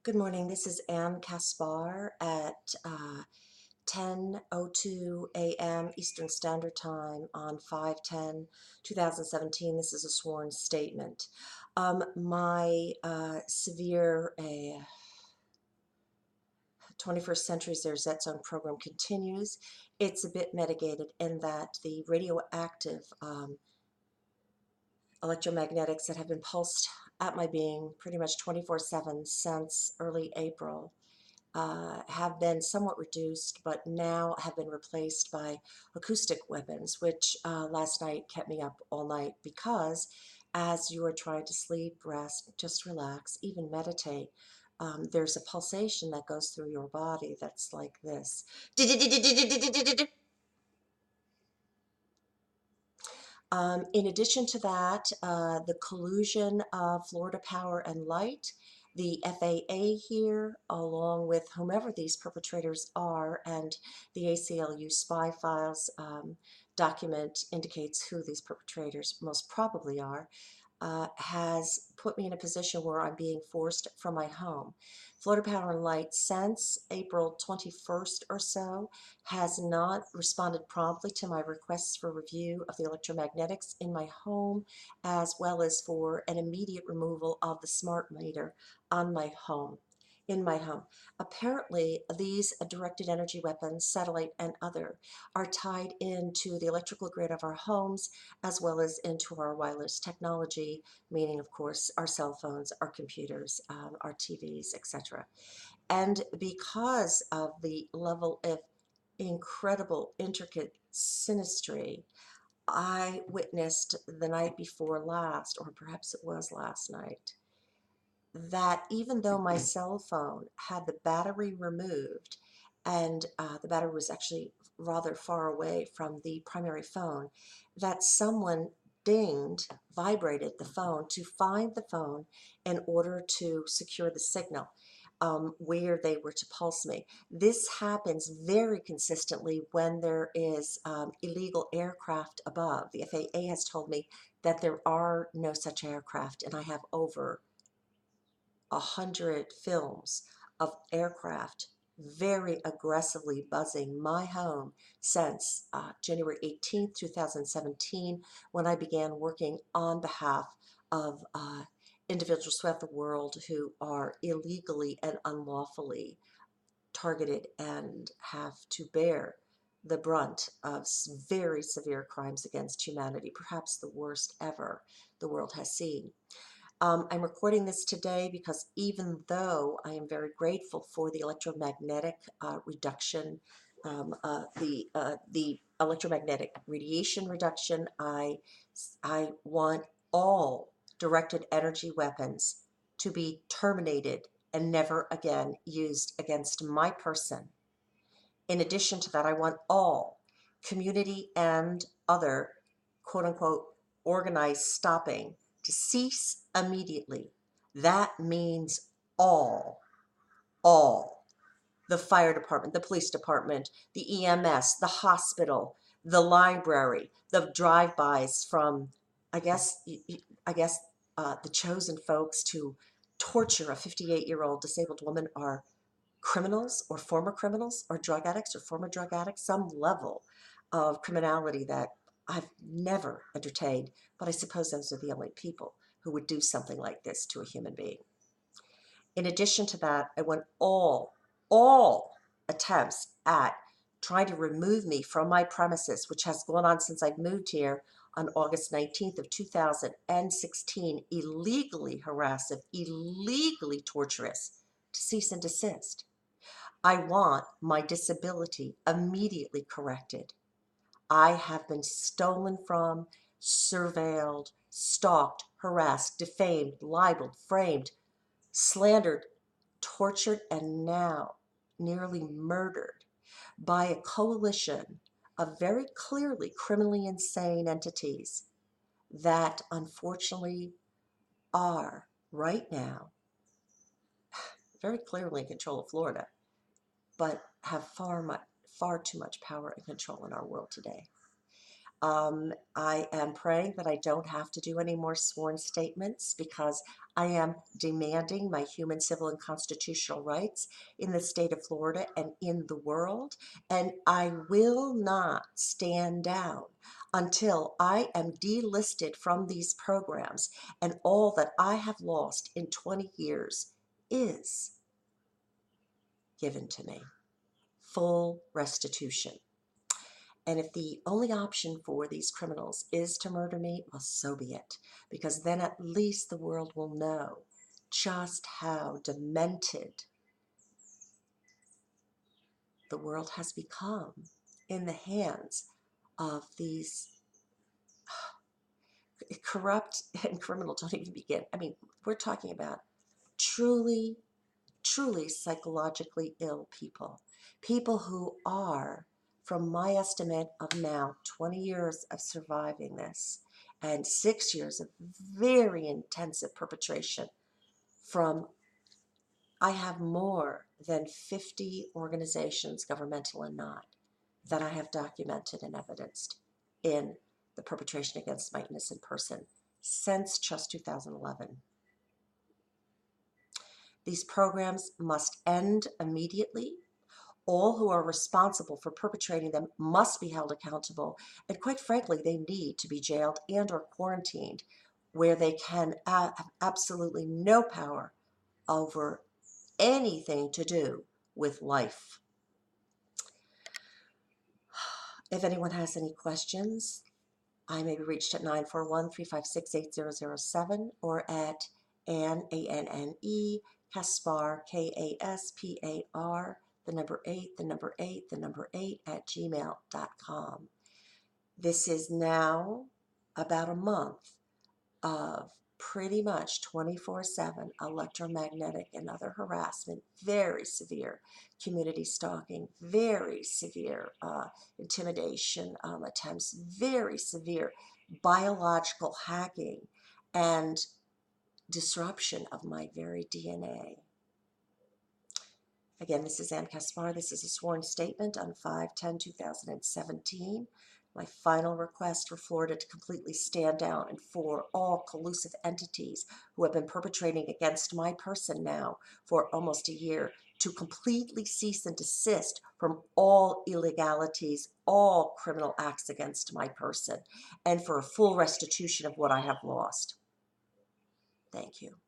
Good morning. This is AniKaspar at 10:02 a.m. Eastern Standard Time on 5/10/2017. This is a sworn statement. My severe 21st Century Z Zone program continues. It's a bit mitigated in that the radioactive electromagnetics that have been pulsed at my being pretty much 24/7 since early April have been somewhat reduced, but now have been replaced by acoustic weapons, which last night kept me up all night because as you are trying to sleep, rest, just relax, even meditate, there's a pulsation that goes through your body that's like this. In addition to that, the collusion of Florida Power and Light, the FAA here, along with whomever these perpetrators are, and the ACLU spy files document indicates who these perpetrators most probably are, has put me in a position where I'm being forced from my home. Florida Power and Light, since April 21st or so, has not responded promptly to my requests for review of the electromagnetics in my home, as well as for an immediate removal of the smart meter on my home. In my home. Apparently, these directed energy weapons, satellite and other, are tied into the electrical grid of our homes as well as into our wireless technology, meaning, of course, our cell phones, our computers, our TVs, etc. And because of the level of incredible, intricate synastry, I witnessed the night before last, or perhaps it was last night, that even though my cell phone had the battery removed, and the battery was actually rather far away from the primary phone, that someone vibrated the phone to find the phone in order to secure the signal where they were to pulse me. This happens very consistently when there is illegal aircraft above. The FAA has told me that there are no such aircraft, and I have over 100 films of aircraft very aggressively buzzing my home since January 18th, 2017, when I began working on behalf of individuals throughout the world who are illegally and unlawfully targeted and have to bear the brunt of very severe crimes against humanity, perhaps the worst ever the world has seen. I'm recording this today because even though I am very grateful for the electromagnetic reduction, the electromagnetic radiation reduction, I want all directed energy weapons to be terminated and never again used against my person. In addition to that, I want all community and other quote unquote organized stopping to cease immediately. That means all, all. The fire department, the police department, the EMS, the hospital, the library, the drive-bys from, I guess, I guess the chosen folks to torture a 58-year-old disabled woman are criminals or former criminals or drug addicts or former drug addicts, some level of criminality that I've never entertained, but I suppose those are the only people who would do something like this to a human being. In addition to that, I want all attempts at trying to remove me from my premises, which has gone on since I've moved here on August 19th of 2016, illegally harassive, illegally torturous, to cease and desist. I want my disability immediately corrected. I have been stolen from, surveilled, stalked, harassed, defamed, libeled, framed, slandered, tortured, and now nearly murdered by a coalition of very clearly criminally insane entities that unfortunately are right now very clearly in control of Florida, but have far too much power and control in our world today. I am praying that I don't have to do any more sworn statements because I am demanding my human, civil, and constitutional rights in the state of Florida and in the world. And I will not stand down until I am delisted from these programs and all that I have lost in 20 years is given to me. Full restitution. And if the only option for these criminals is to murder me, well, so be it. Because then at least the world will know just how demented the world has become in the hands of these corrupt and criminal, don't even begin. I mean, we're talking about truly, truly psychologically ill people. People who are, from my estimate of now 20 years of surviving this and 6 years of very intensive perpetration from, I have more than 50 organizations, governmental and not, that I have documented and evidenced in the perpetration against my innocent person since just 2011. These programs must end immediately. All who are responsible for perpetrating them must be held accountable, and quite frankly, they need to be jailed and or quarantined where they can have absolutely no power over anything to do with life. If anyone has any questions, I may be reached at 941-356-8007 or at Anne, A-N-N-E, Kaspar, K-A-S-P-A-R, the number 8, the number 8, the number 8 at gmail.com. This is now about a month of pretty much 24/7 electromagnetic and other harassment, very severe community stalking, very severe intimidation attempts, very severe biological hacking, and disruption of my very DNA. Again, this is AniKaspar. This is a sworn statement on 5/10/2017. My final request for Florida to completely stand down and for all collusive entities who have been perpetrating against my person now for almost a year to completely cease and desist from all illegalities, all criminal acts against my person, and for a full restitution of what I have lost. Thank you.